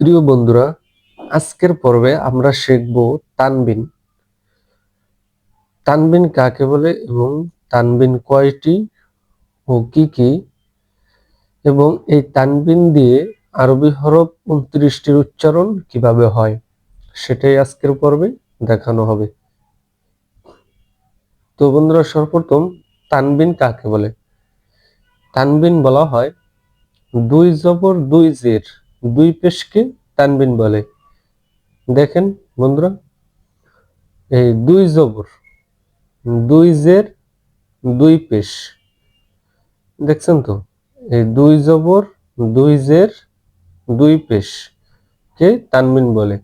প্রিয় বন্ধুরা, আজকের পর্বে আমরা শিখব তানবিন। তানবিন কাকে বলে এবং তানবিন কয়টি ও কি কি, এবং এই তানবিন দিয়ে আরবি হরফ 29টির উচ্চারণ কিভাবে হয় সেটাই আজকের পর্বে দেখানো হবে। তো বন্ধুরা, সর্বপ্রথম তানবিন কাকে বলে? তানবিন বলা হয় দুই জবর দুই জের দুই পেশকে তানবিন বলে। দেখেন বন্ধুরা, এই দুই জবর দুই জের দুই পেশ, দেখছেন তো? এই দুই জবর দুই জের দুই পেশ কে তানবিন বলে।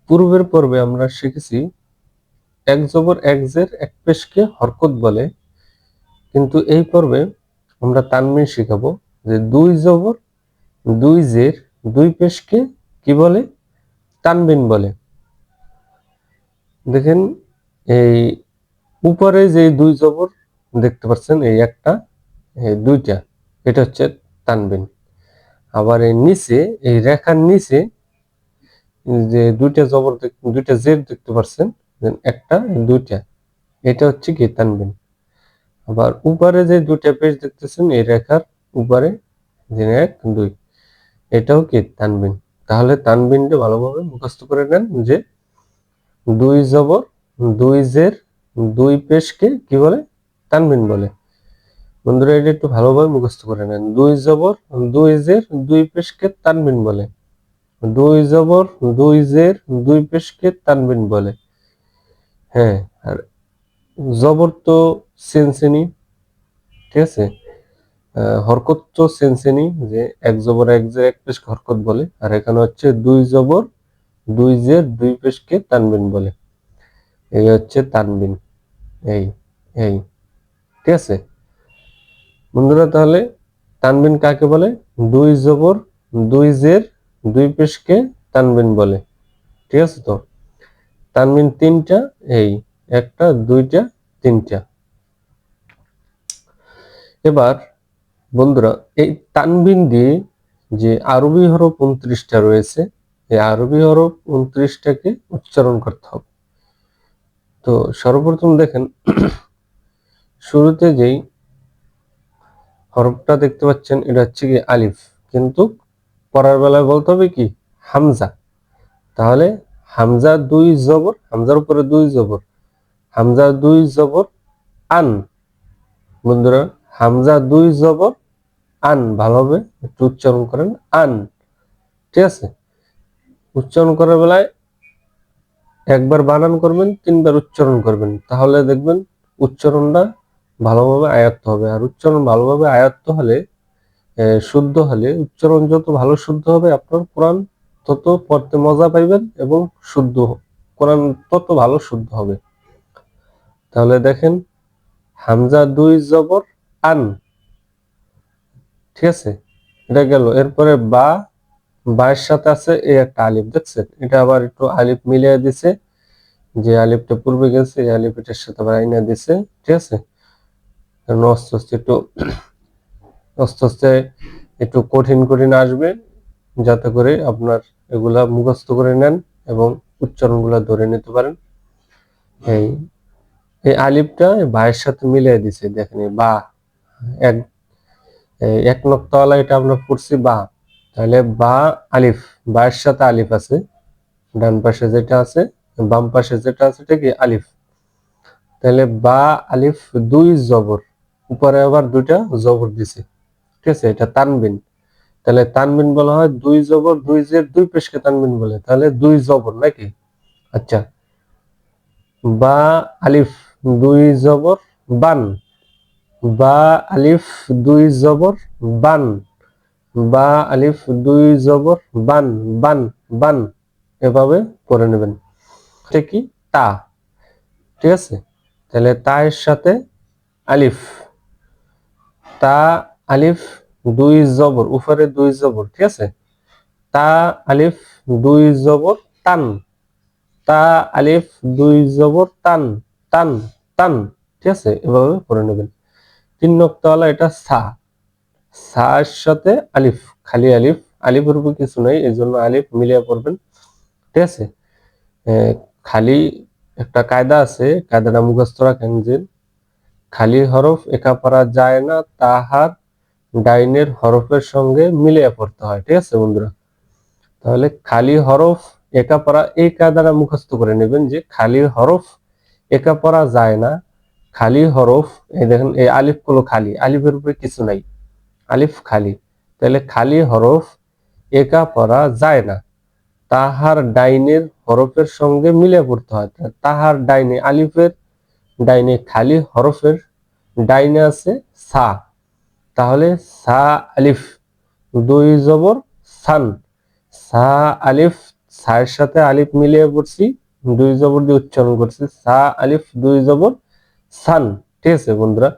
পূর্বের পর্বে আমরা শিখেছি এক জবর এক জের এক পেশকে হরকত বলে, কিন্তু এই পর্বে আমরা তানবিন শিখাবো যে দুই জবর দুই জের দুই পেশকে কি বলে? তানবিন বলে। দেখেন, এই উপরে যে দুই জবর দেখতে পাচ্ছেন, এই একটা এই দুইটা, এটা হচ্ছে তানবিন। আবার এই নিচে, এই রেখার নিচে যে দুইটা জবর দুইটা জের দেখতে পাচ্ছেন, একটা দুইটা, এটা হচ্ছে কি তানবিন। আবার উপরে যে দুইটা পেজ দেখতেছেন এই রেখার উপরে, যে এক দুই, এটাও কি তানবিন। তাহলে তানবিনটা ভালোভাবে মুখস্থ করে নেন যে দুই জবর দুই জের দুই পেশকে কি বলে? তানবিন বলে। বন্ধুরা, এটা একটু ভালোভাবে মুখস্থ করে নেন, দুই জবর দুই জের দুই পেশকে তানবিন বলে। দুই জবর দুই জের দুই পেশকে তানবিন বলে। হ্যাঁ, আর জবর তো সেনসেনি, ঠিক আছে। হরকত তো সেনসেনি, যে এক জবর এক জের এক পেশকে হরকত বলে, আর এখানে হচ্ছে দুই জবর দুই জের দুই পেশকে তানবিন বলে। এই হচ্ছে তানবিন, এই এই ঠিক আছে বন্ধুরা। তাহলে তানবিন কাকে বলে? দুই জবর দুই জের দুই পেশকে তানবিন বলে, ঠিক আছে তো। তানবিন তিনটা, এই একটা দুইটা তিনটা। এবার বন্ধুরা, এই তানবিন দিয়ে যে আরবি হরফ 29টা রয়েছে, এই আরবি হরফ 29টাকে উচ্চারণ করতে হবে। তো সর্বপ্রথম দেখেন, শুরুতে যেই হরফটা দেখতে পাচ্ছেন এটা হচ্ছে কি আলিফ, কিন্তু পড়ার বেলায় বলতে হবে কি হামজা। তাহলে হামজা দুই জবর, হামজার উপরে দুই জবর, হামজা দুই জবর আন। বন্ধুরা, হামজা দুই জবর আন, ভালোভাবে একটু উচ্চারণ করেন, আন, ঠিক আছে। উচ্চারণ করার বেলায় একবার বানান করবেন, তিনবার উচ্চারণ করবেন, তাহলে দেখবেন উচ্চারণটা ভালোভাবে আয়ত্ত হবে। আর উচ্চারণ ভালোভাবে আয়ত্ত হলে, শুদ্ধ হলে, উচ্চারণ যত ভালো শুদ্ধ হবে আপনার কোরআন তত পড়তে মজা পাইবেন এবং শুদ্ধ কোরআন তত ভালো শুদ্ধ হবে। তাহলে দেখেন, হামজা দুই জবর আন, ঠিক আছে, এটা গেল। এরপরে বা, বায়ের সাথে আছে এই একটা আলিফ, দেখছেন? এটা আবার একটু আলিফ মিলিয়ে দিছে, যে আলিফটা পূর্বে গেছে এই আলিফ এটার সাথে আবার আইনা দিছে, ঠিক আছে। কারণ আস্তে আস্তে একটু কঠিন কঠিন আসবে, যাতে করে আপনার এগুলা মুখস্থ করে নেন এবং উচ্চারণগুলা ধরে নিতে পারেন। এই এই আলিফটা বায়ের সাথে মিলিয়ে দিছে, দেখেন বা, এক এক নক্তাওয়ালা, এটা আমরা পড়ছি বা। তাহলে বা আলিফ, বায়ের সাথে আলিফ আছে, ডান পাশে যেটা আছে, বাম পাশে যেটা আছে এটা কি আলিফ। তাহলে বা আলিফ দুই জবর, উপরে আবার দুইটা জবর দিছে, ঠিক আছে, এটা তানবিন। তাহলে তানবিন বলা হয় দুই জবর দুই জের দুই পেশকে তানবিন বলে। তাহলে দুই জবর নাকি? আচ্ছা, বা আলিফ দুই জবর বান, বা আলিফ দুই জবর বান, বা আলিফ দুই জবর বান, বান বান, এভাবে করে নেবেন। এটা কি তা, ঠিক আছে। তাহলে তা এর সাথে আলিফ, তা আলিফ দুই জবর, উপরে দুই জবর, ঠিক আছে। তা আলিফ দুই জবর তান, তা আলিফ দুই জবর তান, তান তান, ঠিক আছে, এভাবে পড়ে নেবেন। তিন নক্তাওয়ালা এটা সা, সা এর সাথে আলিফ, খালি আলিফ, আলিফের উপর কিছু নাই, এই জন্য আলিফ মিলিয়ে পড়বেন, ঠিক আছে। খালি একটা কায়দা আছে, কায়দাটা মুখস্থ রাখেন যে খালি হরফ একা পড়া যায় না, তাহার ডাইনের হরফের সঙ্গে মিলিয়ে পড়তে হয়, ঠিক আছে বন্ধুরা। তাহলে খালি হরফ একা পড়া, এই কায়দাটা মুখস্থ করে নেবেন যে খালি হরফ একা পড়া যায় না, খালি হরফ, এই দেখেন এই আলিফ গুলো খালি, আলিফের উপরে কিছু নাই, আলিফ খালি, তাহলে খালি হরফ একা পড়া যায় না, তাহার ডাইনের হরফের সঙ্গে মিলে পড়তে হয়। তাহার ডাইনে, আলিফের ডাইনে খালি হরফের ডাইনে আছে সা, তাহলে সা আলিফ দুই জবর সান, সা আলিফ, সায়ের সাথে আলিফ মিলিয়ে পড়ছি, দুই জবর দিয়ে উচ্চারণ করছি, সা আলিফ দুই জবর সান, ঠিক আছে বন্ধুরা।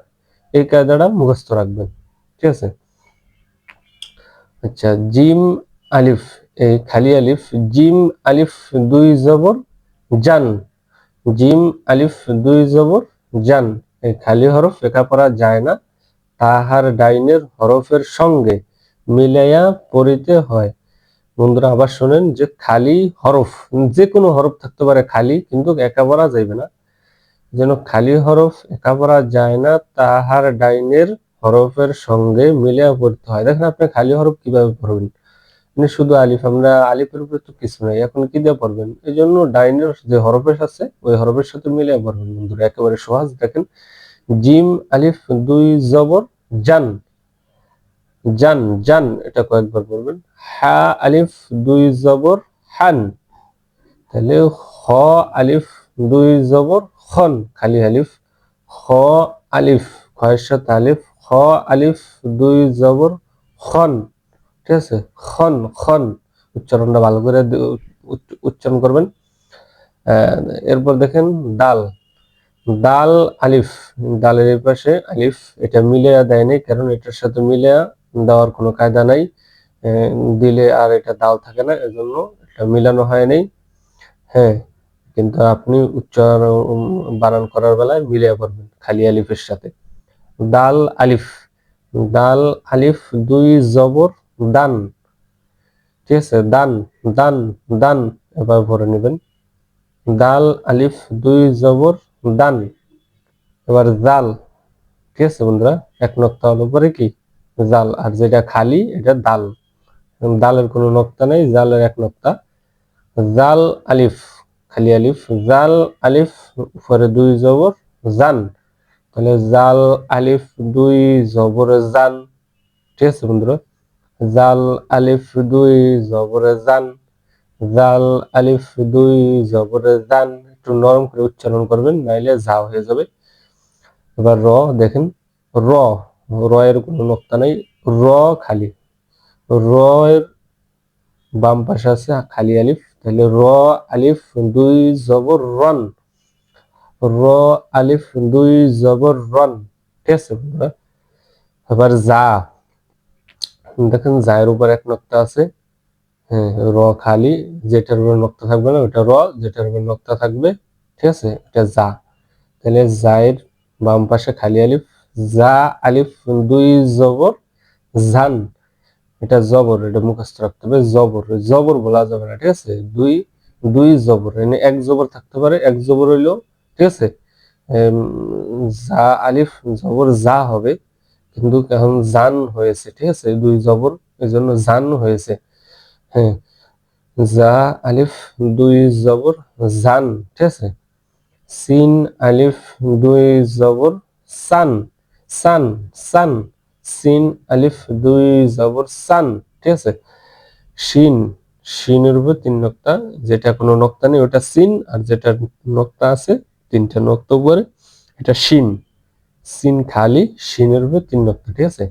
এই কায়দাটা মুখস্থ রাখবেন, ঠিক আছে। আচ্ছা, জিম আলিফ, এই খালি আলিফ, জিম আলিফ দুই জবর জান, জিম আলিফ দুই জবর জান, এই খালি হরফ একা পড়া যায় না, তাহার ডাইনের হরফের সঙ্গে মিলাইয়া পড়িতে হয়। বন্ধুরা আবার শোনেন যে খালি হরফ, যে কোনো হরফ থাকতে পারে খালি, কিন্তু একা পড়া যাইবে না, যেন খালি হরফ একা পড়া যায় না, তাহার ডাইনের হরফের সঙ্গে মিলিয়ে পড়তে হয়। দেখেন আপনি খালি হরফ কিভাবে পড়বেন, শুধু আলিফ, আমরা আলিফের উপরে তো কিছু নাই, এখন কি দিয়ে পড়বেন, এই জন্য ডাইনের যে হরফের আছে ওই হরফের সাথে মিলিয়ে পড়বেন বন্ধুরা, একেবারে সহজ। দেখেন জিম আলিফ দুই জবর জান, জান জান, এটা কয়েকবার পড়বেন। হা আলিফ দুই জবর হান, তাহলে খ আলিফ দুই জবর খন, খালি আলিফ, খ আলিফ, খয়ের সাথে আলিফ, খ আলিফ দুই জবর খন, ঠিক আছে, খন খন, উচ্চারণটা ভালো করে উচ্চারণ করবেন। এরপর দেখেন ডাল, ডাল আলিফ, ডালের এই পাশে আলিফ, এটা মিলিয়ে দেয়নি, কারণ এটার সাথে মিলিয়ে দেওয়ার কোনো কায়দা নাই, দিলে আর এটা দাল থাকে না, এজন্য এটা মিলানো হয় নাই। হ্যাঁ, কিন্তু আপনি উচ্চারণ বানান করার বেলায় মিলিয়ে পড়বেন খালি আলিফের সাথে। ডাল আলিফ, ডাল আলিফ দুই জবর দান, ঠিক আছে, দান দান দান, এবার পড়ে নেবেন। দাল আলিফ দুই জবর দান, এবার জাল, ঠিক আছে বন্ধুরা, এক নক্তা হলো পরে কি জাল, আর যেটা খালি এটা দাল, দালের কোনো নক্তা নেই, জালের এক নক্তা। জাল আলিফ, খালি আলিফ, জাল আলিফ উপরে দুই জবর জান, তাহলে জাল আলিফ দুই জবর জান, ঠিক আছে বন্ধুরা, জাল আলিফ দুই জবরে জান, জাল আলিফ দুই জবরে জান, একটু নরম করে উচ্চারণ করবেন, নাইলে যা হয়ে যাবে। এবার র দেখেন, র, র এর কোনো নক্তা নেই, র খালি, র এর বাম পাশে আছে খালি আলিফ, তাহলে র আলিফ দুই জবর রন, র আলিফ দুই জবর রন, ঠিক আছে বন্ধুরা। এবার যা, দেখেন জায়ের উপর এক নক্তা আছে, হ্যাঁ, র খালি, যেটার উপর নক্তা থাকবে না ওটা র, যেটার উপর নক্তা থাকবে, ঠিক আছে, এটা যা, তাহলে জায়ের বাম পাশে খালি আলিফ, যা আলিফ দুই জবর জান, এটা জবর, এটা মুখস্থ রাখতে হবে, জবর, জবর বলা যাবে না, ঠিক আছে, দুই দুই জবর, মানে এক জবর থাকতে পারে, এক জবর হইলো, ঠিক আছে, যা আলিফ জবর যা হবে, কিন্তু এখন জান হয়েছে, ঠিক আছে, দুই জবর, এই জন্য জান হয়েছে। হ্যাঁ, যা আলিফ দুই জবর জান, ঠিক আছে, সিন আলিফ দুই জবর সান, সান সান, সিন আলিফ দুই জবর সান, ঠিক আছে। শিন, শিনের উপর তিন নক্তা, যেটা কোনো নক্তা নেই ওটা সিন, আর যেটা নক্তা আছে তিনটা নক্তা উপরে এটা শিন, সিন খালি, শিনের উপর তিন নক্তা, ঠিক আছে,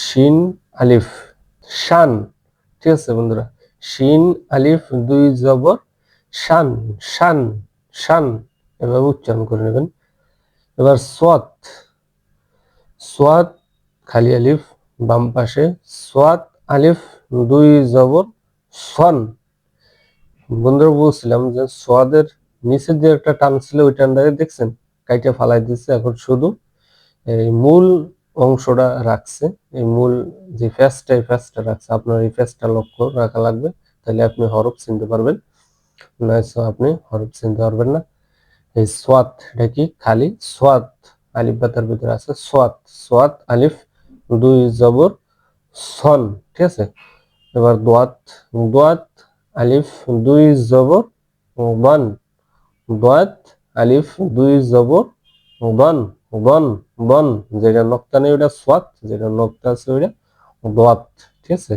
শিন আলিফ শান, ঠিক আছে বন্ধুরা, শিন আলিফ দুই জবর শান, শান শান, এভাবে উচ্চারণ করে নেবেন। এবার সোয়াত, সোয়াত খালি আলিফ বাম পাশে, সোয়াত আলিফ দুই জবর সন, বন্ধুরা বলছিলাম যে সোয়াদের নিচে যে একটা টান ছিল ওই টানটাকে দেখছেন কাইটা ফালাই দিচ্ছে, এখন শুধু এই মূল অংশটা রাখছে, এই মূল যে ফেসটা, এই ফেসটা রাখছে, আপনার এই ফেসটা লক্ষ্য রাখা লাগবে, তাহলে আপনি হরফ চিনতে পারবেন, নয়তো আপনি হরফ চিনতে পারবেন না। এই সোয়াত, এটা কি খালি সোয়াত, আলিফ বাতার ভিতরে আছে সোয়াত, সোয়াত আলিফ দুই জবর সন, ঠিক আছে। এবার দোয়াত, দোয়াত আলিফ দুই জবর বন, দোয়াত আলিফ দুই জবর বন, বন, বন, যেটা নক্তা নেই ওটা সোয়াত, যেটা নক্তা আছে ওইটা দোয়াত, ঠিক আছে।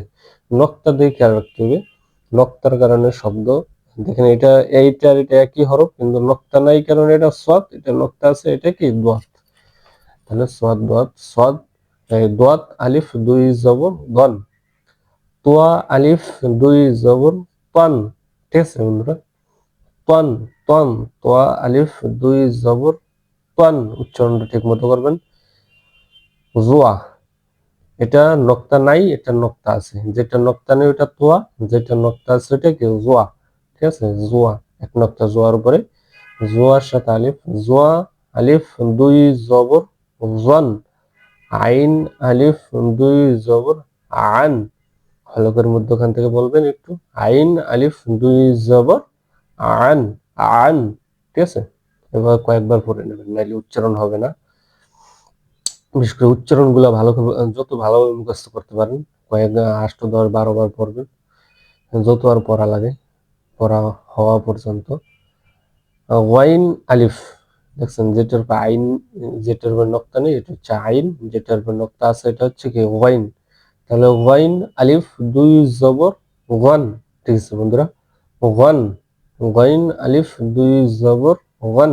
নক্তা দিয়ে খেয়াল রাখতে হবে, নক্তার কারণে শব্দ দেখেন এটা এইটার এটা একই হরফ, কিন্তু নক্তা নাই কারণে এটা সোয়াত, এটা নক্তা আছে এটা কি দোয়াত, তাহলে সোয়াত দোয়াত, সোয়াত দোয়াত আলিফ দুই জবর গন, তোয়া আলিফ দুই জবর পান, ঠিক আছে বন্ধুরা, পান, তন, তোয়া আলিফ দুই জবর পান, উচ্চারণটা ঠিক মতো করবেন। জোয়া, এটা নক্তা নাই, এটা নক্তা আছে, যেটা নক্তা নেই ওটা তোয়া, যেটা নক্তা আছে ওটা কি জোয়া, ঠিক আছে। জোয়া, এক নক্তা জোয়ার উপরে, জোয়ার সাথে আলিফ, জোয়া আলিফ দুই জবর জন, আইন আলিফ দুই জবর আন, হলকের মধ্যখান থেকে বলবেন একটু, আইন আলিফ দুই জবর আন, আন, ঠিক আছে। এবার কয়েকবার পড়ে নেবেন, নাইলে উচ্চারণ হবে না। বিশেষ করে উচ্চারণ গুলা ভালো করে যত ভালোভাবে মুখস্থ করতে পারেন, কয়েক 8, 10, 12 বার পড়বেন, যত আর পড়া লাগে, পড়া হওয়া পর্যন্ত। ওয়াইন আলিফ, দেখছেন যেটার উপর আইন, যেটার উপর নক্তা নেই এটা হচ্ছে আইন, যেটার উপর নক্তা আছে এটা হচ্ছে কি ওয়াইন, তাহলে ওয়াইন আলিফ দুই জবর ওয়ান, ঠিক আছে বন্ধুরা, ওয়ান, ওয়াইন আলিফ দুই জবর ওয়ান,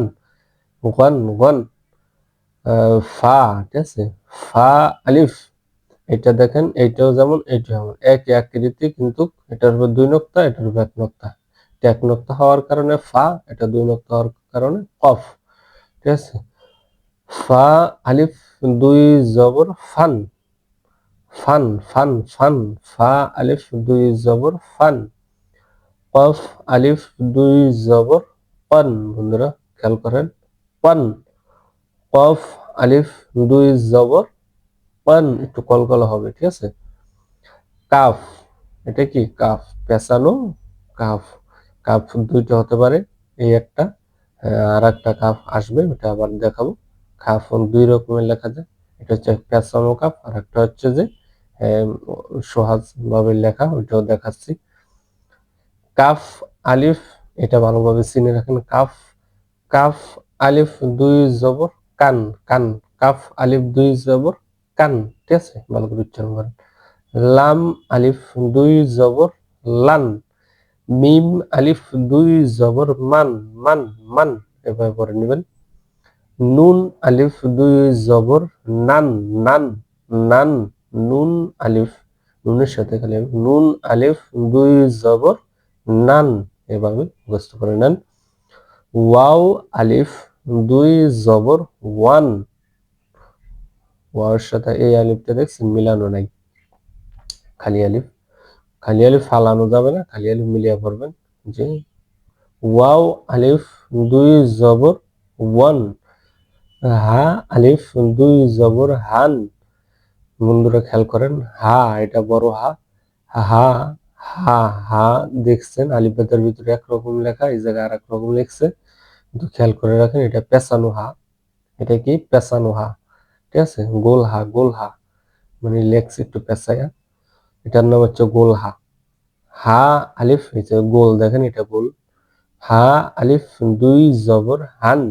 ওয়ান, ওয়ান, ফা, ঠিক আছে, ফা আলিফ, এটা দেখেন এইটাও যেমন এইটাও যেমন একই আকৃতি, কিন্তু এটার উপর দুই নক্তা, এটার উপর এক নক্তা, এটা এক নক্তা হওয়ার কারণে ফা, এটা দুই নক্তা হওয়ার কারণে কফ, ঠিক আছে। ফা আলিফ দুই জবর ফান, ফান, ফান, ফান, ফা আলিফ দুই জবর ফান, কফ আলিফ দুই জবর পান, বন্ধুরা খেয়াল করেন, পান, কফ আলিফ দুই জবর পান, একটু কলকলা হবে, ঠিক আছে। কাফ, এটা কি কাফ, পেঁচানো কাফ, কাফ দুইটা হতে পারে, এই একটা আর একটা কাফ আসবে, ওটা আবার দেখাবো। কাফ দুই রকমের লেখা যায়, এটা হচ্ছে পেঁচানো কাফ, আর একটা হচ্ছে যে সহজ ভাবে লেখা, ওইটাও দেখাচ্ছি। কাফ আলিফ, এটা ভালোভাবে চিনে রাখেন, কাফ, কাফ আলিফ দুই জবর কান, কান, কাফ আলিফ দুই জবর কান, ঠিক আছে, ভালো করে উচ্চারণ করেন। লাম আলিফ দুই জবর লান, মিম আলিফ দুই জবর মান, মান, মান, এভাবে পড়ে নেবেন। নুন আলিফ দুই জবর নান, নান, নান, নুন আলিফ, নুনের সাথে খালি নুন আলিফ দুই জবর নান, এভাবে মুখস্থ করে নেন। ওয়াও আলিফ দুই জবর ওয়ান, ওয়াওর সাথে এই আলিফটা দেখছেন মিলানো নাই, খালি আলিফ, খালি আলিফ ফালানো যাবে না, খালি আলিফ মিলিয়ে পড়বেন, যে ওয়াও আলিফ দুই জবর ওয়ান, হা আলিফ দুই জবর হান, বন্ধুরা খেয়াল করেন, হা এটা বড় হা, হা, হা, হা দেখছেন আলিফের ভিতরে একরকম লেখা, এই জায়গায় আর এক রকম লিখছে, কিন্তু খেয়াল করে রাখেন এটা পেঁচানো হা, এটা কি পেঁচানো হা, ঠিক আছে, গোল হা, গোল হা, মানে লেখছে একটু পেঁচায়া, এটার নাম হচ্ছে গোল হা। হা আলিফ হয়েছে গোল, দেখেন এটা গোল, হা আলিফ দুই জবর হান,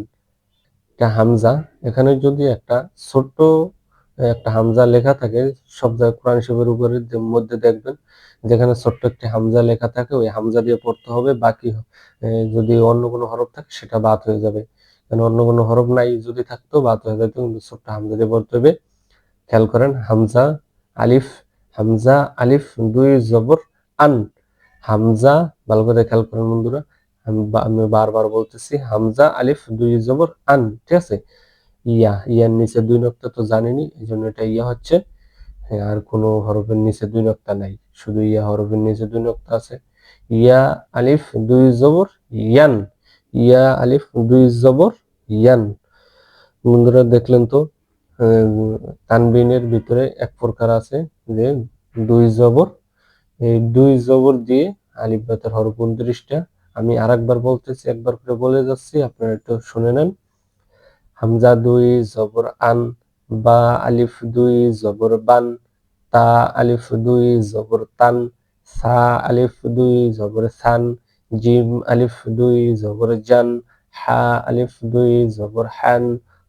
এটা হামজা, এখানে যদি একটা ছোট্ট একটা হামজা লেখা থাকে, সব জায়গায় কোরআন শরীফের উপরে মধ্যে দেখবেন যেখানে ছোট্ট একটি হামজা লেখা থাকে, ওই হামজা দিয়ে পড়তে হবে, বাকি যদি অন্য কোনো হরফ থাকে সেটা বাদ হয়ে যাবে, কারণ অন্য কোনো হরফ নাই যদি থাকতো বাদ হয়ে যেত, কিন্তু ছোট্ট হামজা দিয়ে পড়তে হবে। খেয়াল করেন, হামজা আলিফ, হামজা আলিফ দুই জবর আন, হামজা, ভালো করে খেয়াল করেন বন্ধুরা, আমি বারবার বলতেছি, হামজা আলিফ দুই জবর আন, ঠিক আছে। ইয়া, ইয়ার নিচে দুই নক্তা তো জানেনি, এই জন্য এটা ইয়া হচ্ছে, হ্যাঁ, আর কোনো হরফের নিচে দুই নক্তা নাই, শুধু ইয়া হরফের নিচে দুই নক্তা আছে। ইয়া আলিফ দুই জবর ইয়ান, ইয়া আলিফ দুই জবর ইয়ান, বন্ধুরা দেখলেন তো, তানবিনের ভিতরে এক প্রকার আছে যে দুই জবর, এই দুই জবর দিয়ে আলিফ বেতার হরফ 29টা। আমি আরেকবার বলতেছি, একবার করে বলে যাচ্ছি, আপনারা একটু শুনে নেন। হামজা দুই জবর আন, বা আলিফ দুই জবর বান, তা আলিফ দুই জবর তান, সা আলিফ দুই জবর সান, জিম আলিফ দুই জবর জান, হা আলিফ দুই জবর হান,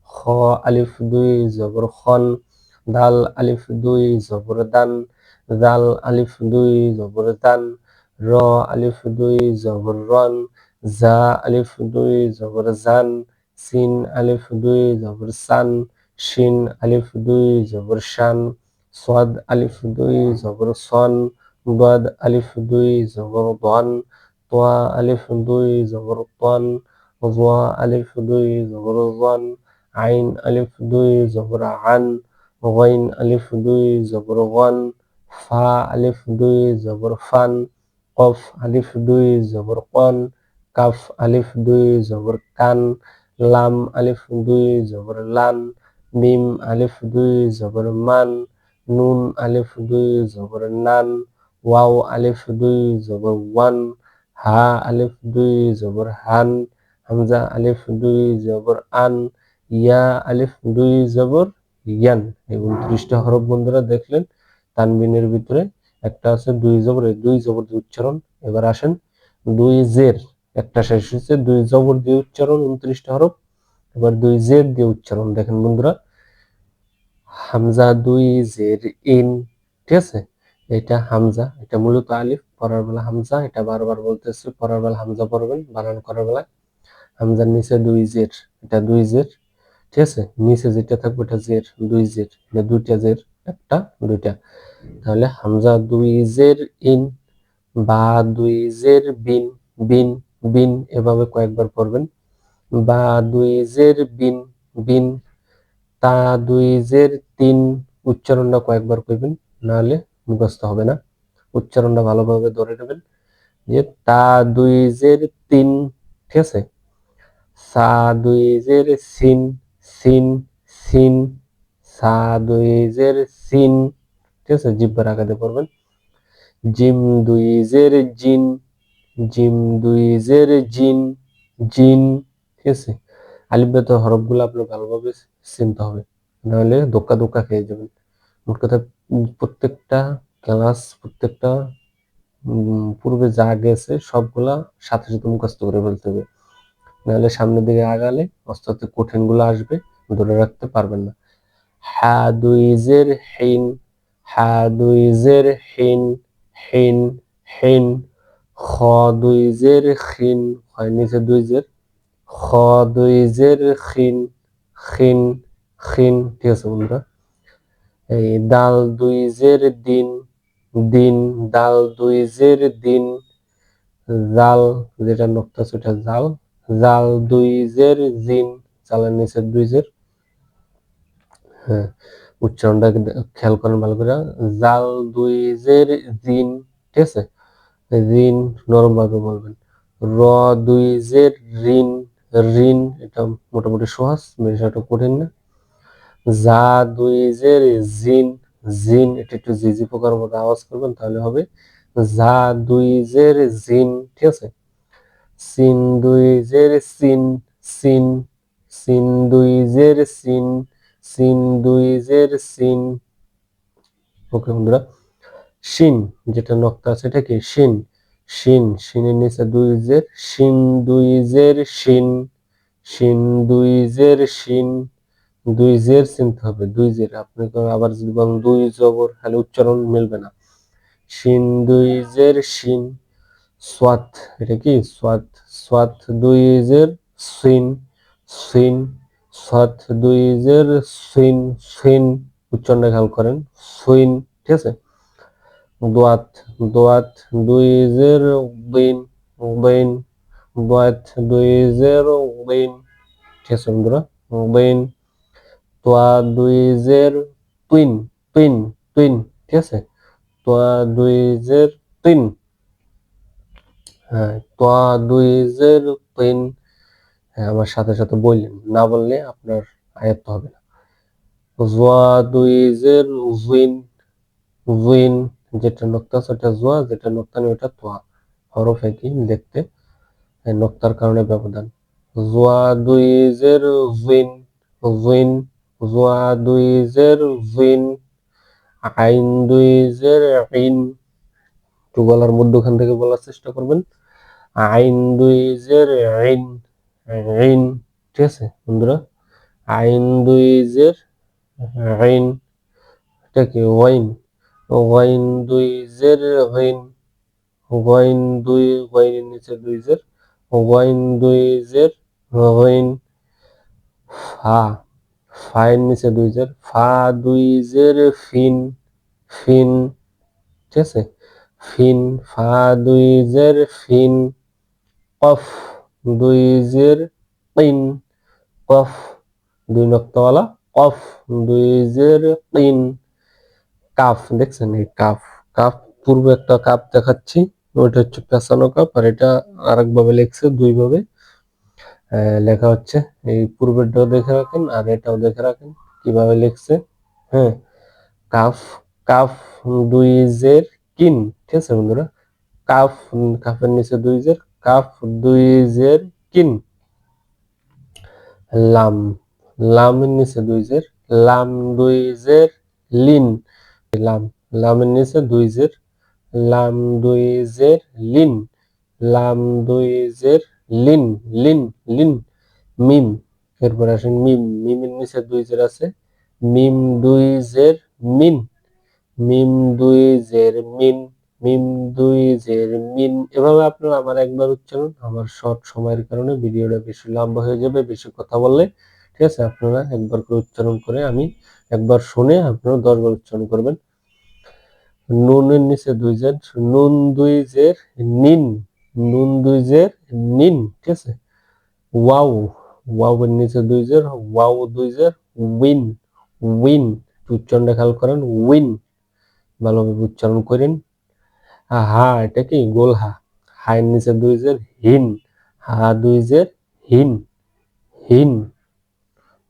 খ আলিফ দুই জবর খন, দাল আলিফ দুই জবর দান, জাল আলিফ দুই জবর দান, র আলিফ দুই জবর রন, জা আলিফ দুই জবর জান, সিন আলিফ দুই জবর সান, শিন আলিফ দুই জবর শান, সাদ আলিফ দুই জবর সন, দাদ আলিফ দুই জবর দন, তোয়া আলিফ দুই জবর তন, ওয়া আলিফ দুই জবর ওয়ান, আইন আলিফ দুই জবর আন, গাইন আলিফ দুই জবর ওয়ান, ফা আলিফ দুই জবর ফান, কফ আলিফ দুই জবর কন, কাফ আলিফ দুই জবর কান, লাম আলিফ দুই জবর লান, মিম আলিফ দুই জবর মান, নুন আলিফ দুই জবর নান, ওয়াও আলিফ দুই জবর ওয়ান, হা আলিফ দুই জবর হান, হামজা আলিফ দুই জবর আন, ইয়া আলিফ দুই জবর ইয়ান। এই 29টা হরফ বন্ধুরা দেখলেন। তানবিনের ভিতরে একটা আছে দুই জবর, এই দুই জবর দিয়ে উচ্চারণ। এবার আসেন দুই জের, একটা শেষ হচ্ছে, দুই জবর দিয়ে উচ্চারণ 29টা হরফ। এবার দুই জের দিয়ে উচ্চারণ দেখেন বন্ধুরা। হামজা দুই জের ইন, ঠিক আছে, এটা হামজা, এটা মূলত আলিফ, পড়ার বেলা হামজা, এটা বারবার বলতেছি, পড়ার বেলা হামজা পড়বেন, বানান করার বেলা। হামজার নিচে দুই জের, এটা দুই জের, ঠিক আছে, নিচে যেটা থাকবে এটা জের, দুই জের, এটা দুইটা জের, একটা দুইটা। তাহলে হামজা দুই জের ইন, বা দুই জের বিন, বিন বিন এভাবে কয়েকবার পড়বেন। বা দুই জের বিন, বিন, তা দুই জের তিন, উচ্চারণটা কয়েকবার করবেন, নাহলে মুখস্থ হবে না। উচ্চারণটা ভালোভাবে ধরে নেবেন যে তা দুই জের তিন, ঠিক আছে। সা দুই জের সিন, সিন সিন, সা দুই জের সিন, ঠিক আছে, জিহ্বার আগাতে পড়বেন। জিম দুই জের জিন, জিম দুই জের জিন, জিন, ঠিক আছে। আলিফ বেতার হরফগুলো আপনার ভালোভাবে চিনতে হবে, নাহলে ধোক্কা ধোক্কা খেয়ে যাবেন। মোট কথা প্রত্যেকটা ক্লাস, প্রত্যেকটা পূর্বে যা গেছে সবগুলা সাথে সাথে মুখস্থ করে ফেলতে হবে, নাহলে সামনের দিকে আগালে আস্তে আস্তে কঠিন গুলো আসবে, ধরে রাখতে পারবেন না। হা দুই জের হিন, হা দুই জের হিন, হিন হিন, খ দুই জের খিন, হয় নিচে দুই জের, খ দুই জের খিন, খিন খিন, ঠিক আছে বন্ধুরা। এই দাল দুই জের দিন, দিন, দাল দুই জের দিন, জাল, যেটা নক্তা সেটা জাল, জাল দুই জের জিন, জালের নিচে দুই জের, হ্যাঁ, উচ্চারণটা খেয়াল করেন ভালো করে। জাল দুই জের জিন, ঠিক আছে, রিন নরম ভাবে বলবেন। র দুই জের রিন, রিন, এটা মোটামুটি সহজ, বেশ একটা কঠিন না। জা দুই জের জিন, জিন, এটা একটু জিজি পোকার মতো আওয়াজ করবেন তাহলে হবে। জা দুই জের জিন, ঠিক আছে। সিন দুই জের সিন, সিন, সিন দুই জের সিন, সিন দুই জের সিন। ওকে বন্ধুরা, শিন, যেটা নক্তা আছে এটা কি শিন, শিন, শিনের নিচে দুই জের, শিন দুই জের শিন, শিন দুই জের শিন, দুই জের চিনতে হবে, দুই জের। আপনি আবার যদি বলেন দুই জবর, তাহলে উচ্চারণ মিলবে না। শিন দুই জের শিন, সোয়াত, এটা কি সোয়াত, সোয়াত দুই জের সিন, সিন, সোয়াত দুই জের সিন, সিন, উচ্চারণটা খেয়াল করেন, সুইন, ঠিক আছে। দোয়াত, দোয়াত দুই জের দিন, দিন, দোয়াত দুই জের দিন, ঠিক আছে বন্ধুরা, দিন। তোয়া দুই জের তুইন, তুইন, তুইন, ঠিক আছে। তোয়া দুই জের তুইন, হ্যাঁ, তোয়া দুই জের তুইন। হ্যাঁ, আমার সাথে সাথে বললেন, না বললে আপনার আয়ত্ত হবে না। জোয়া দুই জের উইন, উইন যেটা নোক্তা আছে ওটা জোয়া, যেটা নোক্তা নেই ওটা তোয়া। হরফ একই দেখতে, নোক্তার কারণে ব্যবধান। জোয়া দুই জের উইন, উইন, জোয়া দুই জের উইন, আইন দুই জের ইন, একটু গলার মধ্যখান থেকে বলার চেষ্টা করবেন। আইন দুই জের ইন, ইন, ঠিক আছে বন্ধুরা? আইন দুই জের ইন, এটা কি ওয়াইন, ওয়াইন দুই জের ইন, ওয়াইন দুই, ওয়াইনের নিচে দুই জের, ওয়াইন দুই জের ইন, ফা, ফায়ের নিচে দুই জের, ফা দুই জের ফিন, ফিন, ঠিক আছে? ফিন, ফা দুই জের ফিন, কফ দুই জের কিন, কফ দুই নক্তাওয়ালা, কফ দুই জের কিন, কাফ দেখছেন এই কাফ, কাফ পূর্বে একটা কাফ দেখাচ্ছি, ওইটা হচ্ছে পেঁচানো কাফ, আর এটা আরেক ভাবে লেখছে, দুই ভাবে লেখা হচ্ছে। এই পূর্বেরটাও দেখে রাখেন আর এটাও দেখে রাখেন কিভাবে লিখছে। হ্যাঁ, কাফ, কাফ দুই জের কিন, ঠিক আছে বন্ধুরা? কাফ, কাফের নিচে দুই জের, কাফ দুই জের কিন। লাম, লামের নিচে দুই জের, লাম দুই জের লিন, লাম, লামের নিচে দুই জের, লাম দুই জের লিন, লাম দুই জের লিন, লিন, লিন। মিম, এরপর আসেন মিম, মিমের নিচে দুই জের আছে, মিম দুই জের মিন, মিম দুই জের মিন, মিম দুই জের মিন। এভাবে আপনারা আমার একবার উচ্চারণ, আমার শর্ট সময়ের কারণে ভিডিওটা বেশি লম্বা হয়ে যাবে বেশি কথা বললে, ঠিক আছে? আপনারা একবার করে উচ্চারণ করে, আমি একবার শুনে আপনারা 10 বার উচ্চারণ করবেন। নুনের নিচে দুই জের, নুন দুই জের নিন, নুন দুই জের নিন, ঠিক আছে? ওয়াও, ওয়াওয়ের নিচে দুই জের, ওয়াও দুই জের উইন, উইন, উচ্চারণটা খেয়াল করেন, উইন, ভালোভাবে উচ্চারণ করেন। হা, এটা কি গোল হা, হায়ের নিচে দুই জের হিন, হা দুই জের হিন, হিন।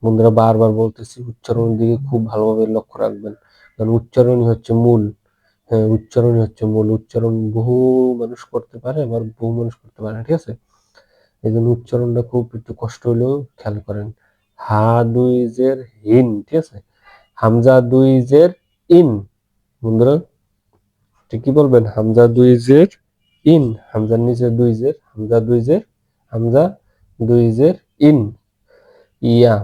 বন্ধুরা বারবার বলতেছি উচ্চারণের দিকে খুব ভালোভাবে লক্ষ্য রাখবেন, কারণ উচ্চারণই হচ্ছে মূল। হ্যাঁ, উচ্চারণই হচ্ছে মূল। উচ্চারণ বহু মানুষ করতে পারে, আবার বহু মানুষ করতে পারে না, ঠিক আছে? এই জন্য উচ্চারণটা খুব একটু কষ্ট হলেও খেয়াল করেন। হা দুই জের হিন, ঠিক আছে? হামজা দুই জের ইন, বন্ধুরা কি বলবেন? হামজা দুই জের ইন, হামজার নিচে দুই জের, হামজা দুই জের, হামজা দুই জের ইন। ইয়া,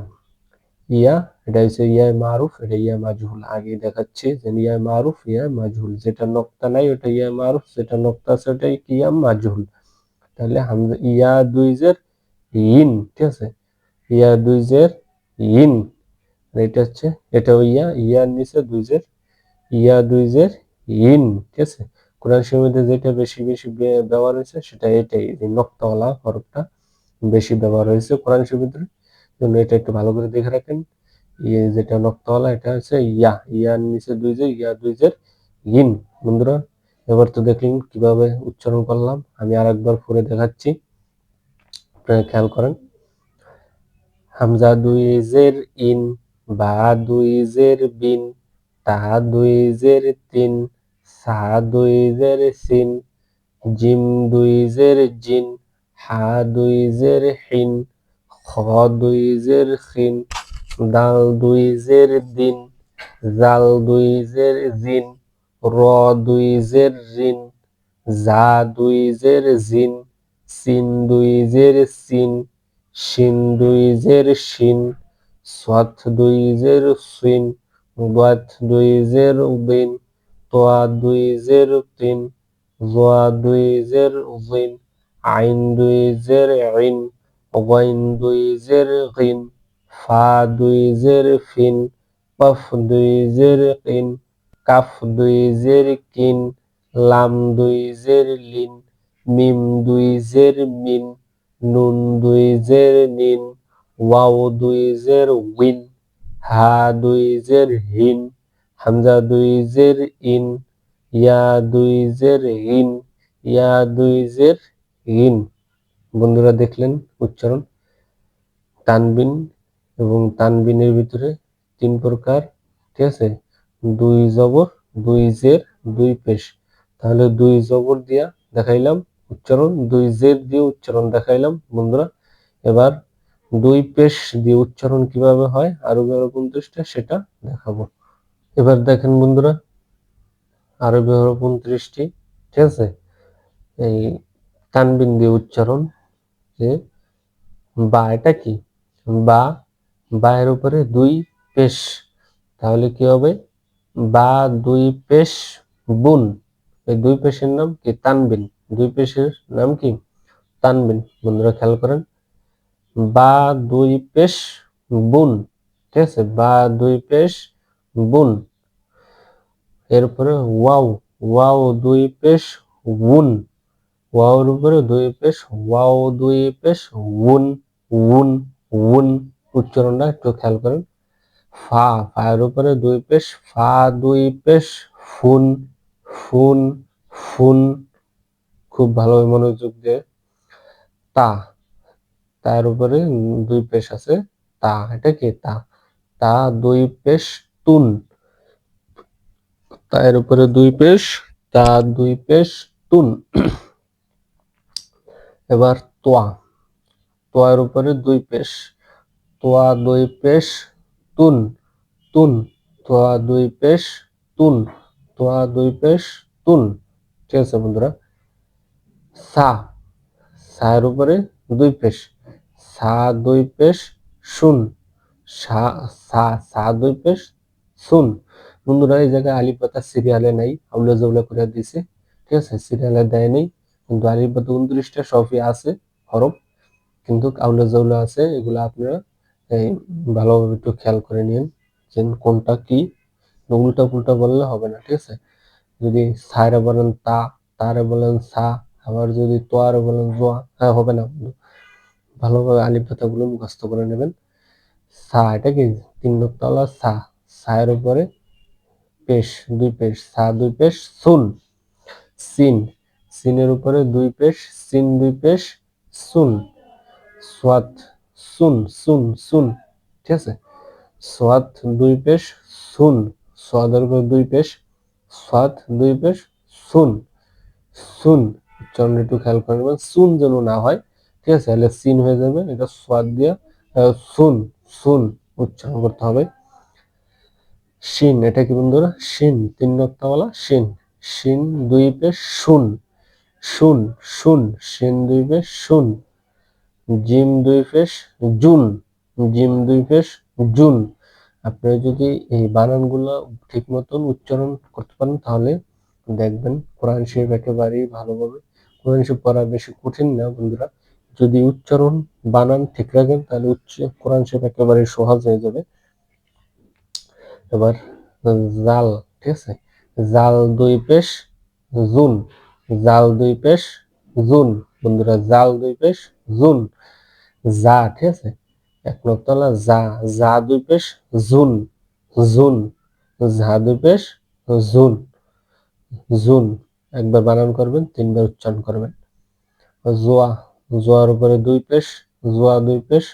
ইয়া, এটা হচ্ছে ইয়া মারুফ, এটা ইয়া মাজহুল। আগে দেখাচ্ছি যে ইয়া মারুফ, ইয়া মাজহুল, যেটা নক্তা নাই ওটা ইয়া মারুফ, যেটা নক্তা আছে ওটা ইয়া মাজহুল। তাহলে হামজা ইয়া দুই জের ইন, ঠিক আছে? ইয়া দুই জের ইন, এটা হচ্ছে, এটাও ইয়া, ইয়ার নিচে দুই জের, ইয়া দুই জের ইন, ঠিক আছে? কোরআন শরীফে যেটা বেশি বেশি ব্যবহার হয়েছে সেটা এটাই, এই নক্তাওয়ালা হরফটা বেশি ব্যবহার হয়েছে কোরআন শরীফের জন্য, এটা একটু ভালো করে দেখে রাখেন। যেটা নক্তাওয়ালা এটা হচ্ছে ইয়া, ইয়ার নিচে দুই জের, ইয়া দুই জের ইন। বন্ধুরা এবার তো দেখলেন কিভাবে উচ্চারণ করলাম, আমি আরেকবার পড়ে দেখাচ্ছি, আপনারা খেয়াল করেন। হামজা দুই জের ইন, বা দুই জের বিন, তা দুই জের তিন, সা দুই জের সিন, জিম দুই জের জিন, হা দুই জের হিন, খ দুই জের খিন, দাল দুই জের দিন, জাল দুই জের জিন, র দুই জের রিন, জা দুই জের জিন, সিন দুই জের সিন, শিন দুই জের শিন, সাদ দুই জের সিন, দাত দুই জের বিন, তোয়া দুই জের তিন, জোয়া দুই জের জিন, আইন দুই জের ইন, গাইন দুই জের গিন, ফা দুই জের ফিন, কফ দুই জের কিন, কাফ দুই জের কিন, লাম দুই জের লিন, মিম দুই জের মিন, নুন দুই জের নিন, ওয়াও দুই জের উইন, হা দুই জের হিন, হামজা দুই জের ইন, ইয়া দুই জের ইন, ইয়া দুই জের ইন। বন্ধুরা দেখলেন উচ্চারণ, তানবিন এবং তানবিনের ভিতরে তিন প্রকার, ঠিক আছে, দুই জবর, দুই জের, দুই পেশ। তাহলে দুই জবর দিয়া দেখাইলাম উচ্চারণ, দুই জের দিয়ে উচ্চারণ দেখাইলাম বন্ধুরা। এবার দুই পেশ দিয়ে উচ্চারণ কিভাবে হয় আরবি হরফ 29টা সেটা দেখাবো। এবার দেখেন বন্ধুরা, আরবি হরফ 29টি, ঠিক আছে, এই তানবিন দিয়ে উচ্চারণ, যে বা, এটা কি বা, বা এর উপরে দুই পেশ, তাহলে কি হবে বা দুই পেশ বুন। এই দুই পেশের নাম কি তানবিন, দুই পেশের নাম কি তানবিন। বন্ধুরা খেয়াল করেন, বা দুই পেশ বুন, ঠিক আছে, বা দুই পেশ বুন। এরপরে ওয়াও, ওয়াও দুই পেশ উন, ওয়াওর উপরে দুই পেশ, ওয়াও দুই পেশ উন, উন, উন। উচ্চারণটা একটু খেয়াল করেন। ফা, ফায়ের উপরে দুই পেশ, ফা দুই পেশ ফুন, ফুন, ফুন। খুব ভালোভাবে মনোযোগ দিয়ে। তা, তার উপরে দুই পেশ আছে, তা, এটা কি তা, তা দুই পেশ তুন, তার উপরে দুই পেশ, তা দুই পেশ তুন। এবার তোয়া, তোয়ার উপরে দুই পেশ, তোয়া দুই পেশ তুন, তুন, তোয়া দুই পেশ তুন, তোয়া দুই পেশ তুন। ঠিক আছে বন্ধুরা। সা, সার উপরে দুই পেশ, সা দুই পেশ শুন, সা, সা, সা দুই পেশ শুন। বন্ধুরা এই জায়গায় আলিফ পাতা সিরিয়ালে নাই, আউলা জাউলা করে দিছে, ঠিক আছে, সিরিয়ালে দেয় নেই, কিন্তু আলিফ পাতা 29টা সবই আছে হরফ, কিন্তু আউলা জাউলা আছে। এগুলো আপনারা এই ভালোভাবে একটু খেয়াল করে নিন যে কোনটা কি, উল্টা পুল্টা বললে হবে না, ঠিক আছে। যদি সারে বলেন তা, তারে বলেন সা, আবার যদি তোয়ারে বলেন জোয়া, হ্যাঁ হবে না। ভালোভাবে আলিফ পাতাগুলো মুখস্থ করে নেবেন। সা, এটা কি তিন নোক্তাওয়ালা সা, সায়ের উপরে পেশ, দুই পেশ, সা দুই পেশ সুন। সিন, সিনের উপরে দুই পেশ, সিন দুই পেশ সুন। সোয়াত, সুন, সুন, সুন, ঠিক আছে, সোয়াত দুই পেশ সুন, সোয়াদের উপরে দুই পেশ, সোয়াত দুই পেশ সুন, সুন। উচ্চারণ একটু খেয়াল করে নেবেন, সুন যেন না হয়, ঠিক আছে, তাহলে সিন হয়ে যাবে, এটা সোয়াদ দিয়ে সুন, সুন উচ্চারণ করতে হবে। শিন, এটা কি বন্ধুরা শিন, তিন নোক্তাওয়ালা শিন, শিন দুই পেশ শুন, শুন, শুন, শিন দুই পেশ শুন। জিম দুই পেশ জুন, জিম দুই পেশ জুন। আপনারা যদি এই বানানগুলো ঠিক মতন উচ্চারণ করতে পারেন তাহলে দেখবেন কোরআন শরীফ একেবারেই ভালোভাবে। কোরআন শরীফ পড়া বেশি কঠিন না বন্ধুরা, যদি উচ্চারণ বানান ঠিক রাখেন তাহলে কোরআন শরীফ একেবারে সহজ হয়ে যাবে। এবার জাল, ঠিক আছে, জাল দুই পেশ জুন, জাল দুই পেশ জুন। বন্ধুরা জাল দুই পেশ জুন। যা, ঠিক আছে, এক নোক্তাওয়ালা যা, যা দুই পেশ জুন, জুন, যা দুই পেশ জুন, জুন। একবার বানান করবেন, তিনবার উচ্চারণ করবেন। জোয়া, জোয়ার উপরে দুই পেশ, জোয়া দুই পেশ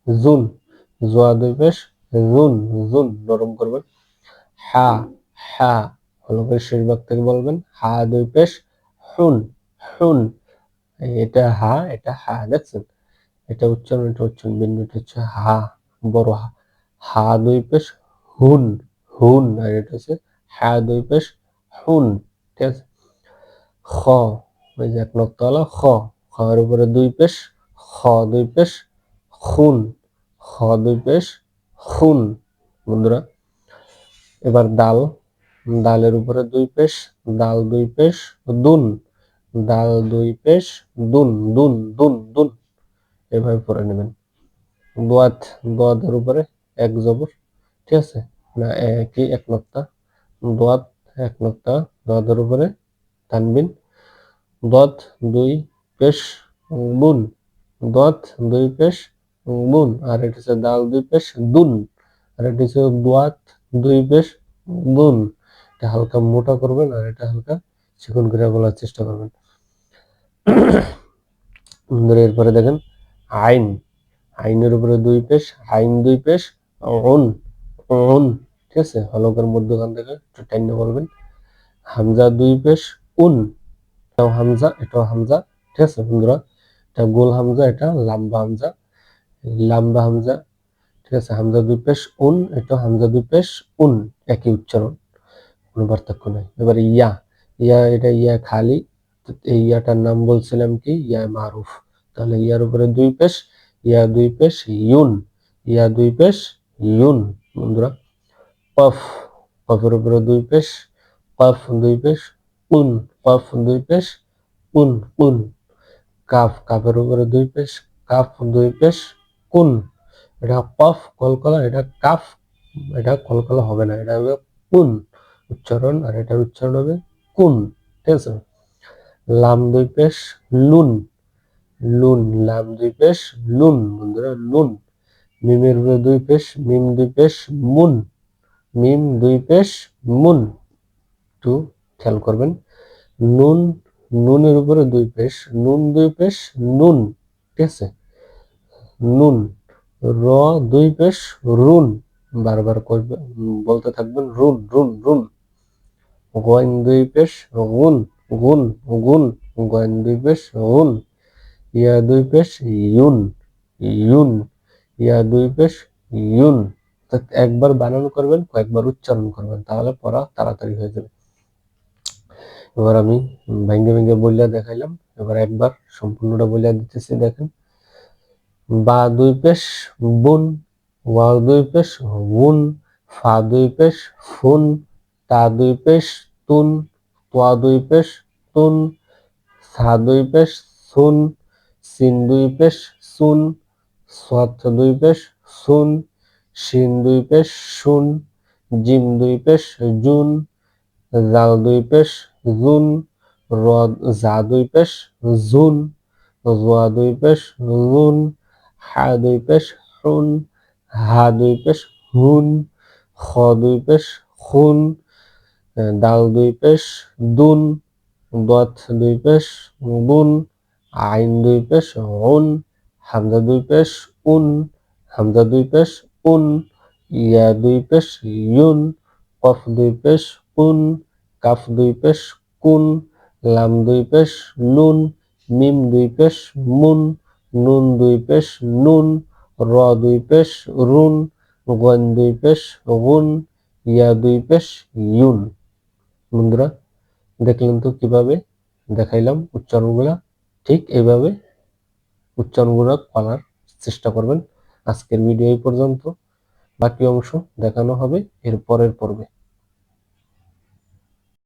জুন, জোয়া দুই পেশ জুন, জুন। নরম করবেন। হা, হা, ভালো করে শেষ ভাগ থেকে বলবেন, হা দুই পেশ হুন, হুন। এটা হা, এটা হা, দেখছেন, এটা উচ্চারণ, এটা উচ্চারণ বিন্দু, এটা হচ্ছে হা, বড় হা। হা দুই পেশ হুন, হুন, আর এটা হচ্ছে হা দুই পেশ হুন, ঠিক আছে। খ, ওই যে এক নোক্তাওয়ালা খ, খর উপরে দুই পেশ, খ দুই পেশ খুন, খ দুই পেশ খুন। বন্ধুরা এবার দাল, দালের উপরে দুই পেশ, দাল দুই পেশ দুন, দাল দুই পেশ দুন, দুন, দুন, দুন। এভাবে পড়ে নেবেন। দোয়াত, দোয়াতের উপরে এক জবর, ঠিক আছে, না একই এক নোক্তা, দোয়াত এক নোক্তা, দোয়াতের উপরে তানবিন, দত দুই পেশ বুন, দত দুই পেশ বুন। আর এটা হচ্ছে দাল দুই পেশ দুন, আর এটা হচ্ছে দোয়াত দুই পেশ বুন। এটা হালকা মোটা করবেন আর এটা হালকা চিকন করে বলার চেষ্টা করবেন। এরপরে দেখেন আইন, আইনের উপরে দুই পেশ, আইন দুই পেশ উন, উন, ঠিক আছে, হলকের মধ্যখান থেকে একটু টাইনা বলবেন। হামজা দুই পেশ উন, এটাও হামজা, এটাও হামজা, ঠিক আছে বন্ধুরা। এটা গোল হামজা, এটা লাম্বা হামজা, লাম্বা হামজা, ঠিক আছে। হামজা দুই পেশ উন, এটা হামজা দুই পেশ উন, একই উচ্চারণ, কোনো পার্থক্য নেই। এবার ইয়া, ইয়া এটা ইয়া খালি, এই ইয়াটার নাম বলছিলাম কি ইয়া মারুফ। তাহলে ইয়ার উপরে দুই পেশ, ইয়া দুই পেশ ইউন, ইয়া দুই পেশ ইউন বন্ধুরা। কফ, কফের উপরে দুই পেশ, কফ দুই পেশ উন, কফ দুই পেশ উন উন। কাফ, কাফের উপরে দুই পেশ, কাফ দুই পেশ কুন। এটা কফ কলকলা, এটা কাফ, এটা কলকলা হবে না, এটা হবে কুন উচ্চারণ, আর এটার উচ্চারণ হবে কুন, ঠিক আছে। লাম দুই পেশ লুন, লুন, লাম দুই পেশ লুন বন্ধুরা, লুন। মিমের উপরে দুই পেশ, মিম দুই পেশ মুন, মিম দুই পেশ মুন, একটু খেয়াল করবেন। নুন, নুনের উপরে দুই পেশ, নুন দুই পেশ নুন, ঠিক আছে, নুন। র দুই পেশ রুন, বারবার করবে, বলতে থাকবেন রুন রুন রুন। গয়েন দুই পেশ গুন, গুন গুন, গয়েন দুই পেশ গুন। ইয়া দুই পেশ ইউন, ইউন, ইয়া দুই পেশ ইউন। একবার বানান করবেন, কয়েকবার উচ্চারণ করবেন, তাহলে পড়া তাড়াতাড়ি হয়ে যাবে। এবার আমি ভেঙ্গে ভেঙ্গে বলিয়া দেখাইলাম, এবার একবার সম্পূর্ণটা বলিয়া দিতেছি, দেখেন। বা দুই পেশ বুন, ওয়াও দুই পেশ উন, ফা দুই পেশ ফুন, তা দুই পেশ তুন, তোয়া দুই পেশ তুন, সা দুই পেশ সুন, সিন দুই পেশ সুন, সাদ দুই পেশ সুন, শিন দুই পেশ শুন, জিম দুই পেশ জুন, জাল দুই পেশ জুন, র জা দুই পেশ জুন, জোয়া দুই পেশ জুন, হা দুই পেশ হুন, হা দুই পেশ হুন, খ দুই পেশ খুন, দাল দুই পেশ দুন, দত দুই পেশ বুন, আইন দুই পেশ উন, হামজা দুই পেশ উন, হামজা দুই পেশ উন, ইয়া দুই পেশ ইউন, কফ দুই পেশ কুন, কাফ দুই পেশ কুন, লাম দুই পেশ লুন, মিম দুই পেশ মুন, নুন দুই পেশ নুন, র দুই পেশ রুন, গন দুই পেশ গুন, ইয়া দুই পেশ ইউন। বন্ধুরা দেখলেন তো কিভাবে দেখাইলাম উচ্চারণগুলা, ঠিক এইভাবে উচ্চারণগুলো করার চেষ্টা করবেন। আজকের ভিডিও এই পর্যন্ত, বাকি অংশ দেখানো হবে এর পরের পর্বে।